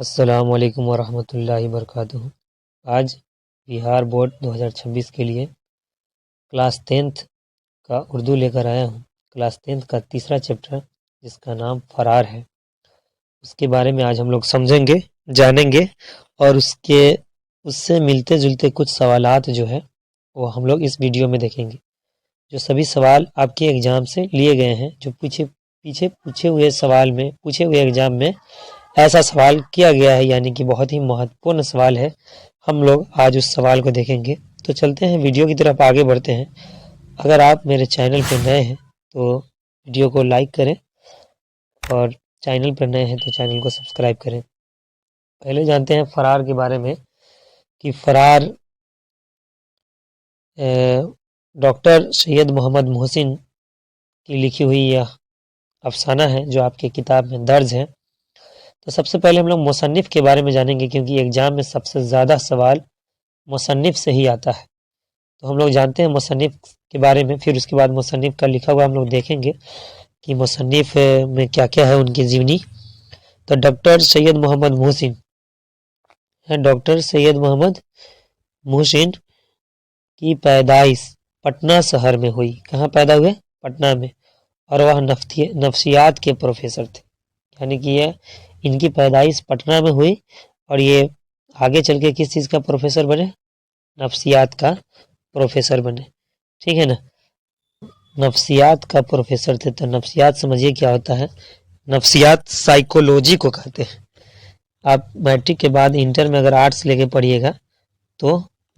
السلام علیکم ورحمۃ اللہ وبرکاتہ۔ آج بہار بورڈ 2026 کے لیے کلاس 10th کا اردو لے کر آیا ہوں۔ کلاس 10th کا تیسرا چیپٹر جس کا نام فرار ہے، اس کے بارے میں آج ہم لوگ سمجھیں گے، جانیں گے، اور اس سے ملتے جلتے کچھ سوالات جو ہے وہ ہم لوگ اس ویڈیو میں دیکھیں گے۔ جو سبھی سوال آپ کے ایگزام سے لیے گئے ہیں، جو پیچھے پوچھے ہوئے ایگزام میں ایسا سوال کیا گیا ہے، یعنی کہ بہت ہی مہتوپورن سوال ہے، ہم لوگ آج اس سوال کو دیکھیں گے۔ تو چلتے ہیں، ویڈیو کی طرف آگے بڑھتے ہیں۔ اگر آپ میرے چینل پہ نئے ہیں تو ویڈیو کو لائک کریں، اور چینل پر نئے ہیں تو چینل کو سبسکرائب کریں۔ پہلے جانتے ہیں فرار کے بارے میں، کہ فرار ڈاکٹر سید محمد محسن کی لکھی ہوئی یہ افسانہ ہے جو آپ کے کتاب میں درج ہے۔ تو سب سے پہلے ہم لوگ مصنف کے بارے میں جانیں گے، کیونکہ ایگزام میں سب سے زیادہ سوال مصنف سے ہی آتا ہے۔ تو ہم لوگ جانتے ہیں مصنف کے بارے میں، پھر اس کے بعد مصنف کا لکھا ہوا ہم لوگ دیکھیں گے کہ مصنف میں کیا کیا ہے ان کی جیونی۔ تو ڈاکٹر سید محمد محسن ڈاکٹر سید محمد محسن کی پیدائش پٹنہ شہر میں ہوئی۔ کہاں پیدا ہوئے؟ پٹنہ میں۔ اور وہ نفسیات کے پروفیسر تھے، یعنی کہ یہ ان کی پیدائش پٹنہ میں ہوئی، اور یہ آگے چل کے کس چیز کا پروفیسر بنے؟ نفسیات کا پروفیسر بنے، ٹھیک ہے نا۔ نفسیات کا پروفیسر تھے، تو نفسیات سمجھیے کیا ہوتا ہے۔ نفسیات سائیکولوجی کو کہتے ہیں۔ آپ میٹرک کے بعد انٹر میں اگر آرٹس لے کے پڑھیے گا تو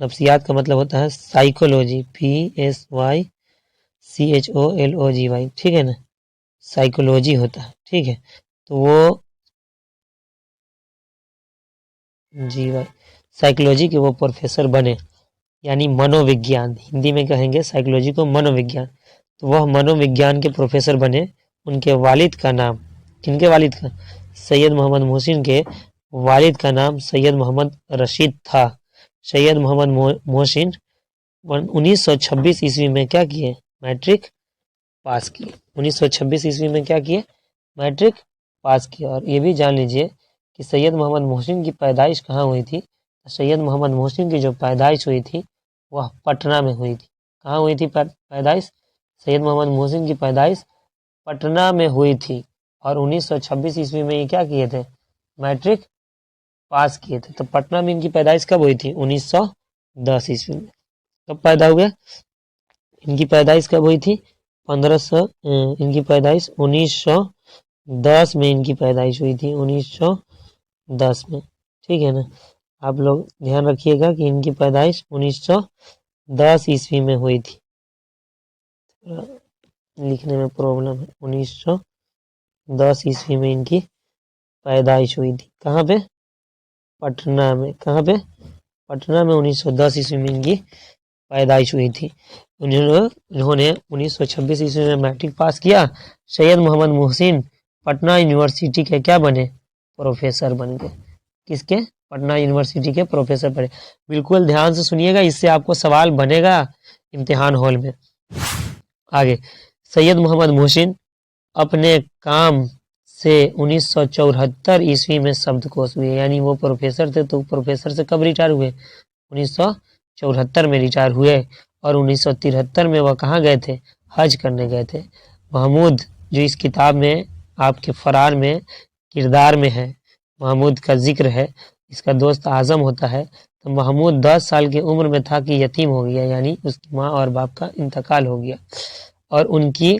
نفسیات کا مطلب ہوتا ہے سائیکولوجی، PSYCHOLOGY، ٹھیک ہے نا، سائیکولوجی ہوتا ہے، ٹھیک ہے۔ تو وہ سائیکولوجی کے وہ پروفیسر بنے، یعنی منووگیان، ہندی میں کہیں گے سائیکولوجی کو منووگیان۔ تو وہ منووگیان کے پروفیسر بنے۔ ان کے والد کا نام، کن کے والد کا؟ سید محمد محسن کے والد کا نام سید محمد رشید تھا۔ سید محمد محسن 1926 عیسوی میں کیا کیے؟ میٹرک پاس کیے۔ 1926 عیسوی میں کیا کیے؟ میٹرک پاس کیا۔ اور یہ بھی جان لیجئے کہ سید محمد محسن کی پیدائش کہاں ہوئی تھی؟ سید محمد محسن کی جو پیدائش ہوئی تھی وہ پٹنہ میں ہوئی تھی۔ کہاں ہوئی تھی پیدائش؟ سید محمد محسن کی پیدائش پٹنہ میں ہوئی تھی، اور 1926 عیسوی میں یہ کیا کیے تھے؟ میٹرک پاس کیے تھے۔ تو پٹنہ میں ان کی پیدائش کب ہوئی تھی؟ 1910 عیسوی میں۔ کب پیدا ہوئے؟ ان کی پیدائش کب ہوئی تھی؟ ان کی پیدائش 1910 میں ان کی پیدائش ہوئی تھی، 1910 میں، ٹھیک ہے نا۔ آپ لوگ دھیان رکھیے گا کہ ان کی پیدائش 1910 عیسوی میں ہوئی تھی۔ لکھنے میں پرابلم ہے، 1910 عیسوی میں ان کی پیدائش ہوئی تھی۔ کہاں پہ؟ پٹنہ میں۔ کہاں پہ؟ پٹنہ میں 1910 عیسوی میں ان کی پیدائش ہوئی تھی۔ انہوں نے 1926 عیسوی میں میٹرک پاس کیا۔ سید محمد محسن پٹنہ یونیورسٹی کے کیا بنے؟ پروفیسر بن گئے۔ کس کے؟ پٹنہ یونیورسٹی کے پروفیسر بنے۔ بالکل دھیان سے سنیے گا، اس سے آپ کو سوال بنے گا امتحان ہال میں۔ آگے، سید محمد محسن اپنے کام سے 1974 عیسوی میں سبز کوش ہوئے، یعنی وہ پروفیسر تھے تو پروفیسر سے کب ریٹائر ہوئے؟ 1974 میں ریٹائر ہوئے، اور 1973 میں وہ کہاں گئے تھے؟ حج کرنے گئے تھے۔ محمود جو اس کتاب میں آپ کے فرار میں کردار میں ہے، محمود کا ذکر ہے، اس کا دوست اعظم ہوتا ہے۔ تو محمود 10 سال کی عمر میں تھا کہ یتیم ہو گیا، یعنی اس کی ماں اور باپ کا انتقال ہو گیا، اور ان کی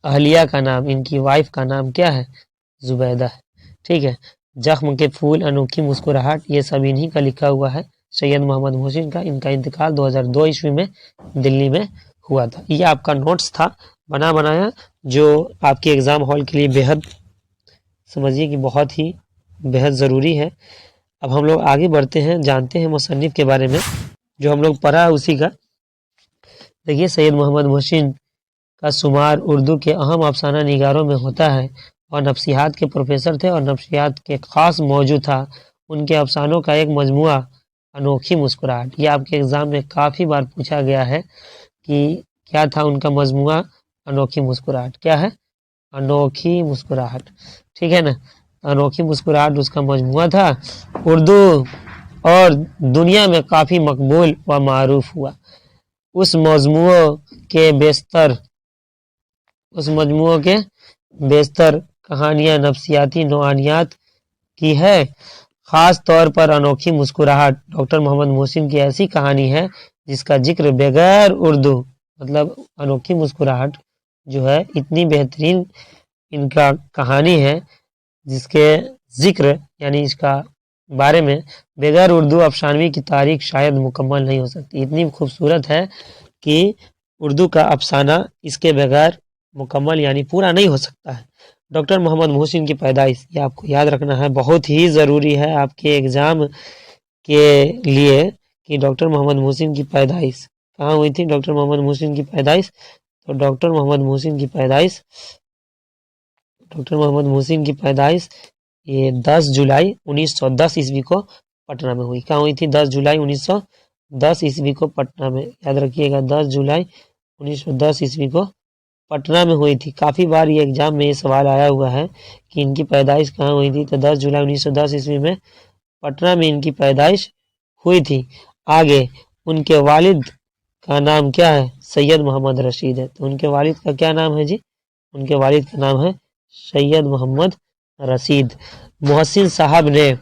اہلیہ کا نام، ان کی وائف کا نام کیا ہے؟ زبیدہ ہے، ٹھیک ہے۔ زخم کے پھول، انوکھی مسکراہٹ، یہ سب انہی کا لکھا ہوا ہے، سید محمد محسن کا۔ ان کا انتقال 2002 عیسوی میں دلی میں ہوا تھا۔ یہ آپ کا نوٹس تھا بنایا، جو آپ کے ایگزام ہال کے لیے بےحد سمجھیے کہ بہت ہی بےحد ضروری ہے۔ اب ہم لوگ آگے بڑھتے ہیں، جانتے ہیں مصنف کے بارے میں، جو ہم لوگ پڑھا اسی کا۔ دیکھیے، سید محمد محسن کا شمار اردو کے اہم افسانہ نگاروں میں ہوتا ہے، اور نفسیات کے پروفیسر تھے، اور نفسیات کے خاص موضوع تھا ان کے افسانوں کا ایک مجموعہ انوکھی مسکراہٹ۔ یہ آپ کے ایگزام میں کافی بار پوچھا گیا ہے کہ کیا تھا ان کا مجموعہ؟ انوکھی مسکراہٹ۔ کیا ہے؟ انوکھی مسکراہٹ، ٹھیک ہے نا۔ अनोखी मुस्कुराहट उसका मजमुआ था, उर्दू और दुनिया में काफ़ी मकबूल व मारूफ हुआ। उस मजमुओं के बेशतर कहानियाँ नफ्सियाती नौआनियात की है। ख़ास तौर पर अनोखी मुस्कुराहट डॉक्टर मोहम्मद मोहसिन की ऐसी कहानी है जिसका जिक्र बगैर उर्दू, मतलब अनोखी मुस्कुराहट जो है इतनी बेहतरीन इनका कहानी है जिसके जिक्र यानी इसका बारे में बगैर उर्दू अफसानवी की तारीख शायद मुकम्मल नहीं हो सकती। इतनी खूबसूरत है कि उर्दू का अफसाना इसके बगैर मुकम्मल यानी पूरा नहीं हो सकता है। डॉक्टर मोहम्मद मोहसिन की पैदाइश, ये आपको याद रखना है, बहुत ही ज़रूरी है आपके एग्ज़ाम के लिए कि डॉक्टर मोहम्मद मोहसिन की पैदाइश कहाँ हुई थी। डॉक्टर मोहम्मद मोहसिन की पैदाइश, तो डॉक्टर मोहम्मद मोहसिन की पैदाइश ये 10 जुलाई 1910 ईस्वी को पटना में हुई। कहाँ हुई थी? 10 जुलाई 1910 ईस्वी को पटना में, याद रखिएगा 10 जुलाई 1910 ईस्वी को पटना में हुई थी। काफ़ी बार ये एग्जाम में ये सवाल आया हुआ है कि इनकी पैदाइश कहाँ हुई थी, तो 10 जुलाई 1910 ईस्वी में पटना में इनकी पैदाइश हुई थी। आगे उनके वालिद का नाम क्या है? सैयद मोहम्मद रशीद है। तो उनके वालिद का क्या नाम है जी? उनके वालिद का नाम है सैयद मोहम्मद रशीद। मोहसिन साहब ने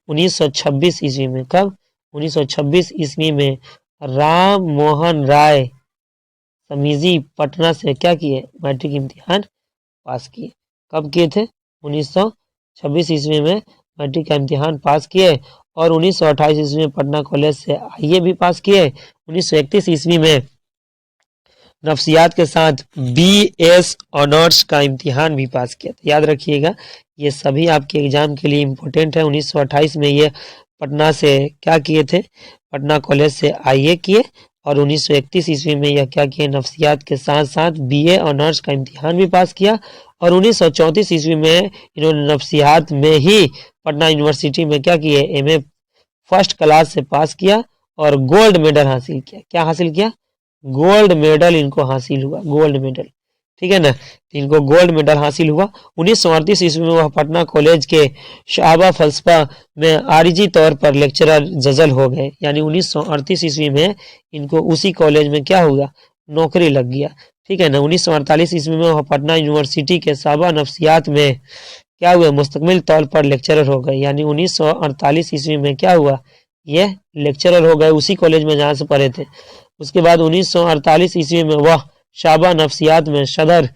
1926 ईस्वी में, कब? 1926 ईस्वी में राम मोहन राय तमीज़ी पटना से क्या किए? मैट्रिक इम्तिहान पास किए। कब किए थे? 1926 ईस्वी में मैट्रिक का इम्तिहान पास किए और 1928 ईस्वी में पटना कॉलेज से आईए भी पास किए। 1931 ईस्वी में नफ्सियात के साथ BS ऑनर्स का इम्तिहान भी पास किया। तो याद रखिएगा ये सभी आपके एग्जाम के लिए इम्पोर्टेंट है। 1928 में ये पटना से क्या किए थे? पटना कॉलेज से आईए किए और 1931 ईस्वी में यह क्या किए? नफ्सियात के साथ साथ BA ऑनर्स का इम्तिहान भी पास किया और 1934 ईस्वी में इन्होंने नफ्सियात में ही पटना यूनिवर्सिटी में क्या किए? MA फर्स्ट क्लास से पास किया और गोल्ड मेडल हासिल किया। क्या हासिल किया? गोल्ड मेडल इनको हासिल हुआ, गोल्ड मेडल, ठीक है ना। तो इनको गोल्ड मेडल हासिल हुआ। 1938 ईस्वी में वह पटना कॉलेज के शाबा फलसफा में आरिजी तौर पर लेक्चरर जजल हो गए। यानी 1938 ईस्वी में इनको उसी कॉलेज में क्या हुआ? नौकरी लग गया, ठीक है ना। 1948 ईस्वी में वह पटना यूनिवर्सिटी के शाबा नफ्सियात में क्या हुआ? मुस्तकिल तौर पर लेक्चरर हो गए। यानी 1948 ईस्वी में क्या हुआ? ये लेक्चरर हो गए उसी कॉलेज में जहाँ से पढ़े थे। उसके बाद 1948 ईस्वी में वह शाबा नफ्सियात में सदर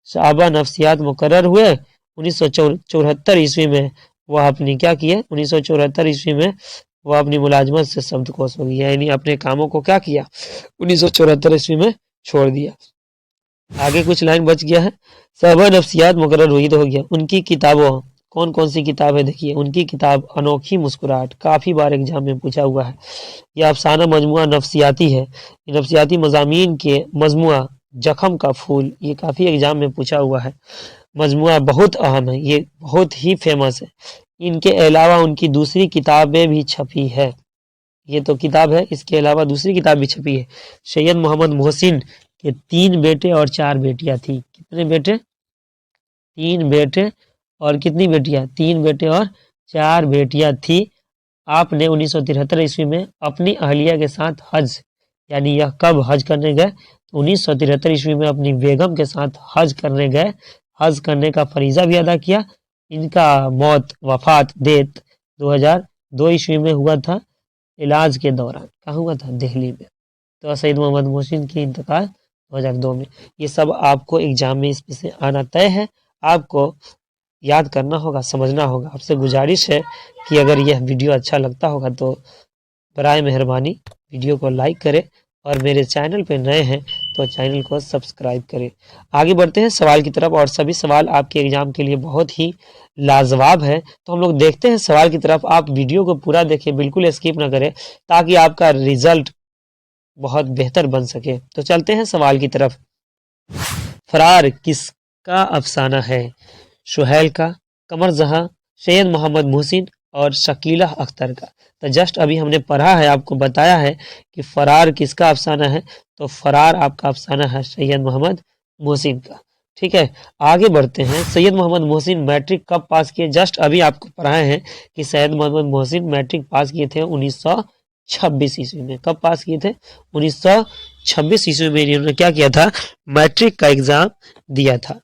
शाबा नफ्सियात मुकर्रर हुए। 1974 ईस्वी में वह अपनी क्या किए? 1974 ईस्वी में वह अपनी मुलाजमत से शब्दकोश हो गया, यानी अपने कामों को क्या किया? 1974 ईस्वी में छोड़ दिया। आगे कुछ लाइन बच गया है। शाबा नफ्सियात मुकर्रर हुई तो हो गया। उनकी किताबों, कौन कौन सी किताब है? देखिए उनकी किताब अनोखी मुस्कुराहट, काफ़ी बार एग्जाम में पूछा हुआ है। यह अफसाना मजमुआ नफ्सियाती है। नफ्सियाती मज़ामीन के मजमुआ जख्म का फूल, ये काफ़ी एग्जाम में पूछा हुआ है। मजमुआ बहुत अहम है, ये बहुत ही फेमस है। इनके अलावा उनकी दूसरी किताबें भी छपी है। ये तो किताब है, इसके अलावा दूसरी किताब भी छपी है। सैयद मोहम्मद मोहसिन के 3 बेटे और 4 बेटियां थी। कितने बेटे? 3 बेटे और कितनी बेटियां? 3 बेटे और 4 बेटियां थी। आपने 1973 ईस्वी में अपनी अहलिया के साथ हज, यानी यह कब हज करने गए? 1973 ईस्वी में अपनी बेगम के साथ हज करने गए। हज करने का फरीज़ा भी अदा किया। इनका वफात डेथ 2002 ईस्वी में हुआ था, इलाज के दौरान। कहाँ हुआ था? दिल्ली में। तो सैयद मोहम्मद मोहसिन की इंतकाल 2002 में। ये सब आपको एग्जाम में इसमें से आना तय है, आपको याद करना होगा, समझना होगा। आपसे गुजारिश है कि अगर यह वीडियो अच्छा लगता होगा तो बराए मेहरबानी वीडियो को लाइक करें और मेरे चैनल पर नए हैं तो चैनल को सब्सक्राइब करें। आगे बढ़ते हैं सवाल की तरफ और सभी सवाल आपके एग्जाम के लिए बहुत ही लाजवाब है। तो हम लोग देखते हैं सवाल की तरफ। आप वीडियो को पूरा देखें, बिल्कुल स्किप ना करें ताकि आपका रिजल्ट बहुत बेहतर बन सके। तो चलते हैं सवाल की तरफ। फरार किसका अफसाना है? सुहेल का, कमर जहां, सैयद मोहम्मद मोहसिन और शकीला अख्तर का। तो जस्ट अभी हमने पढ़ा है, आपको बताया है कि फरार किसका अफसाना है। तो फरार आपका अफसाना है सैयद मोहम्मद मोहसिन का, ठीक है, आगे बढ़ते हैं। सैयद मोहम्मद मोहसिन मैट्रिक कब पास किए? जस्ट अभी आपको पढ़ाए हैं कि सैयद मोहम्मद मोहसिन मैट्रिक पास किए थे 1926 ईस्वी में। कब पास किए थे? 1926 ईस्वी में इन्होंने क्या किया था? मैट्रिक का एग्जाम दिया था।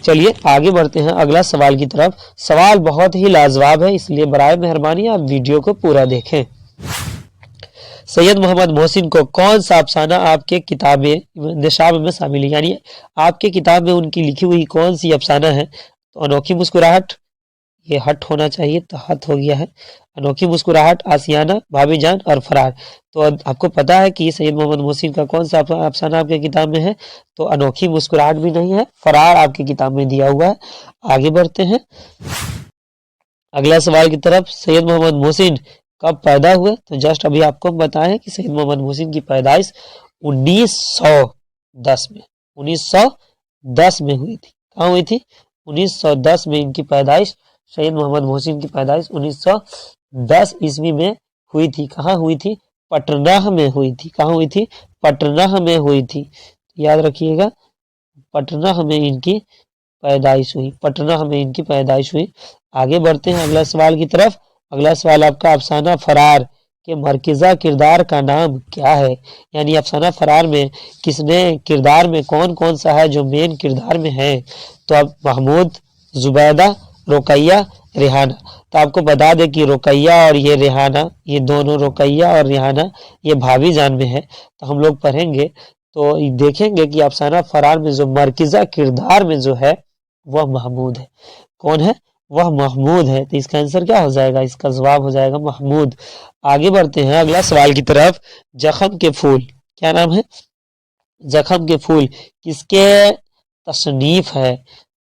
चलिए आगे बढ़ते हैं अगला सवाल की तरफ। सवाल बहुत ही लाजवाब है, इसलिए बराए मेहरबानी आप वीडियो को पूरा देखें। सैयद मोहम्मद मोहसिन को कौन सा अफसाना आपके किताबें निशाब में शामिल है, यानी आपके किताब में उनकी लिखी हुई कौन सी अफसाना है? तो अनोखी मुस्कुराहट, ये हट होना चाहिए तो हट हो गया है। अनोखी मुस्कुराहट, आसियाना, भाभी जान और फरार। तो आपको पता है कि सैयद मोहम्मद मोहसिन का कौन सा अफसाना आपके किताब में है? तो अनोखी मुस्कुराहट भी नहीं है, फरार आपकी किताब में दिया हुआ है। आगे बढ़ते हैं अगला सवाल की तरफ। सैयद मोहम्मद मोहसिन कब पैदा हुए? तो जस्ट अभी आपको बताएं कि सैयद मोहम्मद मोहसिन की पैदाइश 1910 में 1910 में हुई थी। कहाँ हुई थी? 1910 में इनकी पैदाइश, सैयद मोहम्मद मोहसिन की पैदाइश 1910 ईस्वी में हुई थी। कहाँ हुई थी? पटना में हुई थी। कहाँ हुई थी? पटना में हुई थी। याद रखिएगा, पटना में इनकी पैदाइश हुई, पटना में इनकी पैदाइश हुई। आगे बढ़ते हैं अगला सवाल की तरफ। अगला सवाल आपका, अफसाना फरार के मरकज़ा किरदार का नाम क्या है? यानी अफसाना फरार में किसने किरदार में कौन कौन सा है जो मेन किरदार में है? तो अब महमूद, जुबैदा, रुकैया, रेहाना। तो आपको बता दें कि रुकैया और ये रेहाना, ये दोनों रुकैया और रेहाना ये भाभी जान में है। तो हम लोग पढ़ेंगे तो देखेंगे कि अफसाना फरार में जो मरकज़ा किरदार में जो है वह महमूद है। कौन है? वह महमूद है। तो इसका आंसर क्या हो जाएगा? इसका जवाब हो जाएगा महमूद। आगे बढ़ते हैं अगला सवाल की तरफ। जख्म के फूल, क्या नाम है? जख्म के फूल किसके तसनीफ है?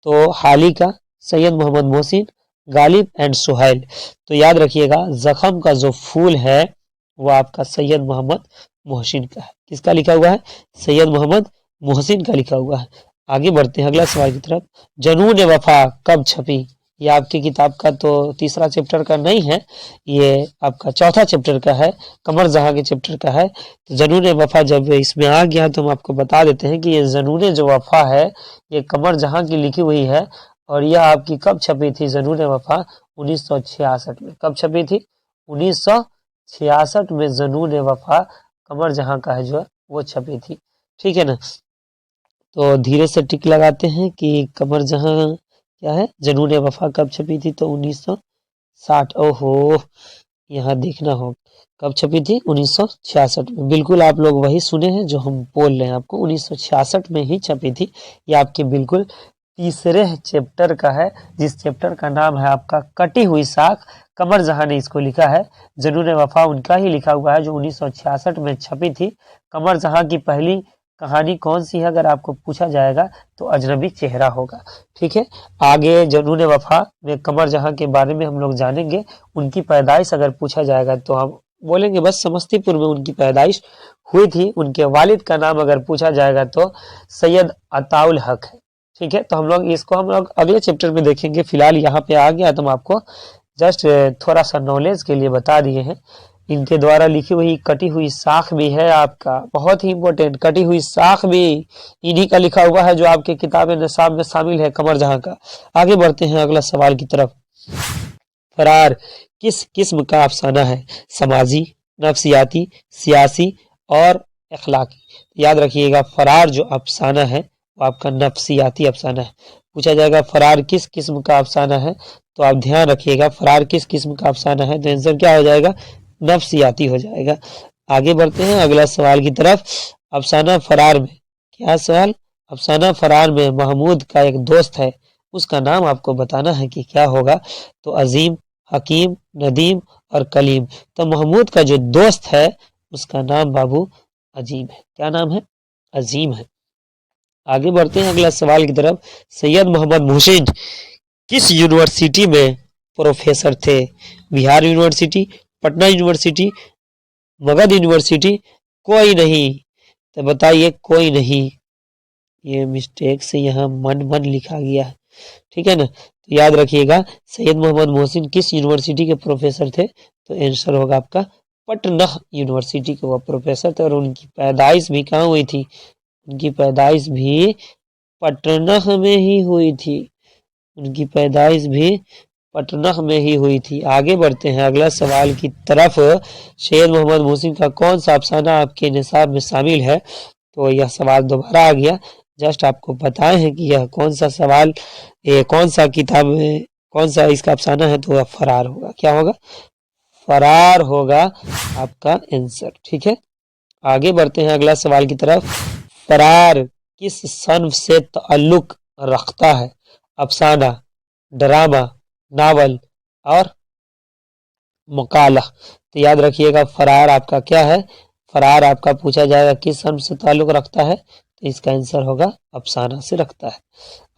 तो हाली का, सैयद मोहम्मद मोहसिन, गालिब एंड सुहैल। तो याद रखिएगा, जख्म का जो फूल है वो आपका सैयद मोहम्मद मोहसिन का है। किसका लिखा हुआ है? सैयद मोहम्मद मोहसिन का लिखा हुआ है। आगे बढ़ते हैं अगला सवाल की तरफ। जनून वफा कब छपी? ये आपकी किताब का तो तीसरा चैप्टर का नहीं है, ये आपका चौथा चैप्टर का है, कमर जहां के चैप्टर का है। तो जनून वफा जब इसमें आ गया तो हम आपको बता देते हैं कि ये जनून जो वफा है ये कमर जहां की लिखी हुई है। और यह आपकी कब छपी थी? जनून वफा 1966 में। कब छपी थी? 1966 में जनून वफा कमर जहां का है जो वो छपी थी। ठीक है ना? तो धीरे से टिक लगाते हैं कि कमर जहां क्या है, जनून वफा कब छपी थी? तो 1960। ओहो, यहाँ देखना हो कब छपी थी? 1966 में। बिल्कुल आप लोग वही सुने हैं जो हम बोल रहे हैं आपको, 1966 में ही छपी थी। ये आपके बिल्कुल तीसरे चैप्टर का है, जिस चैप्टर का नाम है आपका कटी हुई साख। कमर जहां ने इसको लिखा है, जनून वफा उनका ही लिखा हुआ है जो 1966 में छपी थी। कमर जहां की पहली कहानी कौन सी है अगर आपको पूछा जाएगा तो अजनबी चेहरा होगा। ठीक है, आगे जनून वफा में कमर जहां के बारे में हम लोग जानेंगे। उनकी पैदाइश अगर पूछा जाएगा तो हम बोलेंगे बस समस्तीपुर में उनकी पैदाइश हुई थी। उनके वालिद का नाम अगर पूछा जाएगा तो सैयद अताउल हक है। ठीक है, तो हम लोग अगले चैप्टर में देखेंगे। फिलहाल यहाँ पे आ गया तो हम आपको जस्ट थोड़ा सा नॉलेज के लिए बता दिए हैं। इनके द्वारा लिखी हुई कटी हुई साख भी है आपका, बहुत ही इंपॉर्टेंट, कटी हुई साख भी इन्हीं का लिखा हुआ है जो आपके किताब निसाब में शामिल है, कमर जहां का। आगे बढ़ते हैं अगला सवाल की तरफ। फरार किस किस्म का अफसाना है? समाजी, नफ्सियाती, सियासी और अखलाकी। याद रखिएगा, फरार जो अफसाना है वो आपका नफ्सियाती अफसाना है। पूछा जाएगा फरार किस किस्म का अफसाना है, तो आप ध्यान रखिएगा फरार किस किस्म का अफसाना है, तो आंसर क्या हो जाएगा? नफ्सियाती हो जाएगा। आगे बढ़ते हैं अगला सवाल की तरफ। अफसाना फरार में, क्या सवाल? अफसाना फरार में महमूद का एक दोस्त है, उसका नाम आपको बताना है कि क्या होगा। तो अजीम, हकीम, नदीम और कलीम। तो महमूद का जो दोस्त है उसका नाम बाबू अजीम है। क्या नाम है? अजीम है। आगे बढ़ते हैं अगला सवाल की तरफ। सैयद मोहम्मद मोहसिन किस यूनिवर्सिटी में प्रोफेसर थे? Bihar university, Patna university, Magadh university, कोई नहीं। तो बताइए, कोई नहीं। ये मिस्टेक से यहाँ मन लिखा गया है। ठीक है ना? तो याद रखिएगा, सैयद मोहम्मद मोहसिन किस यूनिवर्सिटी के प्रोफेसर थे? तो आंसर होगा आपका पटना यूनिवर्सिटी के वो प्रोफेसर थे। और उनकी पैदाइश भी कहाँ हुई थी? उनकी पैदाइश भी पटना में ही हुई थी, उनकी पैदाइश भी पटना में ही हुई थी। आगे बढ़ते हैं अगला सवाल की तरफ। सैयद मोहम्मद मुहसिन का कौन सा अफसाना आपके निसाब में शामिल है? तो यह सवाल दोबारा आ गया, जस्ट आपको बताए हैं कि यह कौन सा सवाल, ये कौन सा किताब में कौन सा इसका अफसाना है, तो वह फरार होगा। क्या होगा? फरार होगा आपका आंसर। ठीक है, आगे बढ़ते हैं अगला सवाल की तरफ। फरार किस सन्फ से ताल्लुक रखता है? अफसाना, ड्रामा, नावल और मकाला। तो याद रखिएगा फरार आपका क्या है? फरार आपका पूछा जाएगा किस सन्फ से ताल्लुक रखता है, तो इसका आंसर होगा अफसाना से रखता है।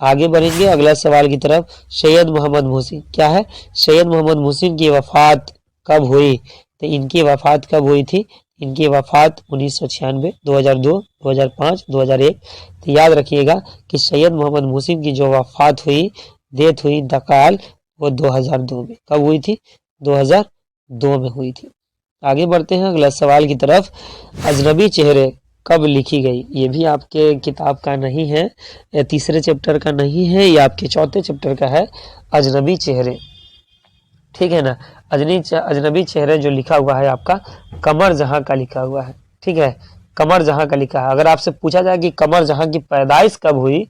आगे बढ़ेंगे अगला सवाल की तरफ। सैयद मोहम्मद मुहसिन क्या है? सैयद मोहम्मद मुहसिन की वफात कब हुई? तो इनकी वफात कब हुई थी? इनकी वफात 1996, 2002, 2005, 2001। तो याद रखिएगा कि सैयद मोहम्मद मुहसिन की जो वफात हुई, डेथ हुई इंतकाल, वो 2002 में। कब हुई थी? 2002 में हुई थी। आगे बढ़ते हैं अगला सवाल की तरफ। अजनबी चेहरे कब लिखी गई? ये भी आपके किताब का नहीं है, तीसरे चैप्टर का नहीं है, ये आपके चौथे चैप्टर का है, अजनबी चेहरे। ठीक है ना, अजनबी चेहरे जो लिखा हुआ है आपका कमर जहां का लिखा हुआ है। ठीक है, कमर जहां का लिखा है। अगर आपसे पूछा जाए कि कमर जहां की पैदाइश कब हुई,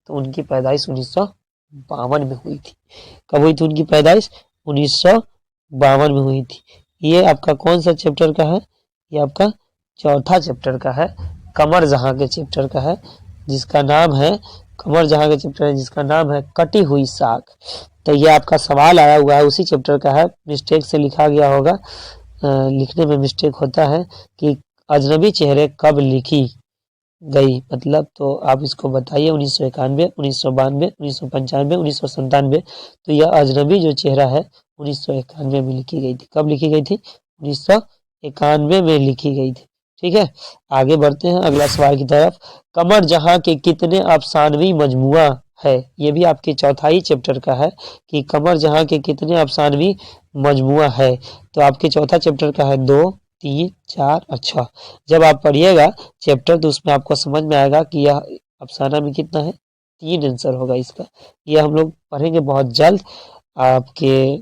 तो उनकी पैदाइश 1952 में हुई थी। कब हुई थी उनकी पैदाइश? 1952 में हुई थी। ये आपका कौन सा चैप्टर का है? ये आपका चौथा चैप्टर का है, कमर जहां के चैप्टर का है, जिसका नाम है कमर जहां के चैप्टर है जिसका नाम है कटी हुई साख। तो ये आपका सवाल आया हुआ है, उसी चैप्टर का है, मिस्टेक से लिखा गया होगा, लिखने में मिस्टेक होता है कि अजनबी चेहरे कब लिखी गई, मतलब तो आप इसको बताइए। 1991, 1992, 1995, 1997। तो यह अजनबी जो चेहरा है 1991 में लिखी गई थी। कब लिखी गई थी? 1991 में लिखी गई थी। ठीक है, आगे बढ़ते हैं अगला सवाल की तरफ। कमर जहां के कितने अफसानवी मजमुआ है? ये भी आपके चौथाई चैप्टर का है कि कमर जहां के कितने अफसानवी मजमुआ है। तो आपके चौथा चैप्टर का है 2, 3, 4 और 6। जब आप पढ़िएगा चैप्टर तो उसमें आपको समझ में आएगा कि यह अफसाना में कितना है, 3 आंसर होगा इसका। यह हम लोग पढ़ेंगे बहुत जल्द, आपके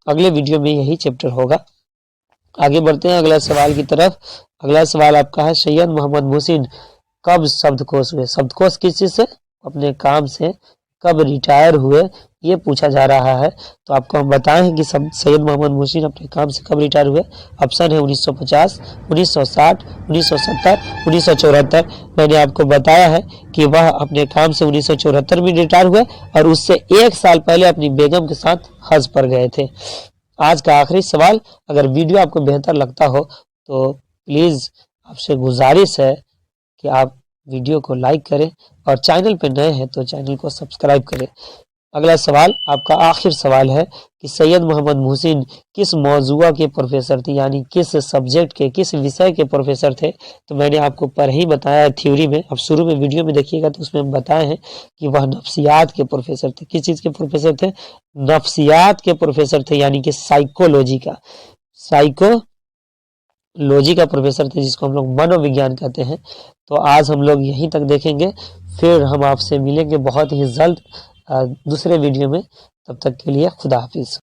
अगले वीडियो में यही चैप्टर होगा। आगे बढ़ते हैं अगला सवाल की तरफ। अगला सवाल आपका है सैयद मोहम्मद मुहसिन कब शब्दकोश हुए? शब्दकोश किस चीज से? अपने काम से। कब रिटायर हुए ये पूछा जा रहा है, तो आपको हम बताएं कि सैयद मोहम्मद मुहसिन अपने काम से कब रिटायर हुए। ऑप्शन है 1950, 1960, 1970, 1974। मैंने आपको बताया है कि वह अपने काम से 1974 में रिटायर हुए और उससे 1 साल पहले अपनी बेगम के साथ हज पर गए थे। आज का आखिरी सवाल, अगर वीडियो आपको बेहतर लगता हो तो प्लीज़ आपसे गुजारिश है कि आप वीडियो को लाइक करें और चैनल पर नए हैं तो चैनल को सब्सक्राइब करें। अगला सवाल आपका आखिर सवाल है कि सैयद मोहम्मद मुहसिन किस मौजूआ के प्रोफेसर थे, यानी किस सब्जेक्ट के, किस विषय के प्रोफेसर थे। तो मैंने आपको पर ही बताया थ्योरी में, अब शुरू में वीडियो में देखिएगा तो उसमें हम बताए हैं कि वह नफ्सियात के प्रोफेसर थे। किस चीज़ के प्रोफेसर थे? नफ्सियात के प्रोफेसर थे, यानी कि साइकोलॉजी का प्रोफेसर थे, जिसको हम लोग मनोविज्ञान कहते हैं। तो आज हम लोग यहीं तक देखेंगे, फिर हम आपसे मिलेंगे बहुत ही जल्द दूसरे वीडियो में। तब तक के लिए खुदा हाफिज।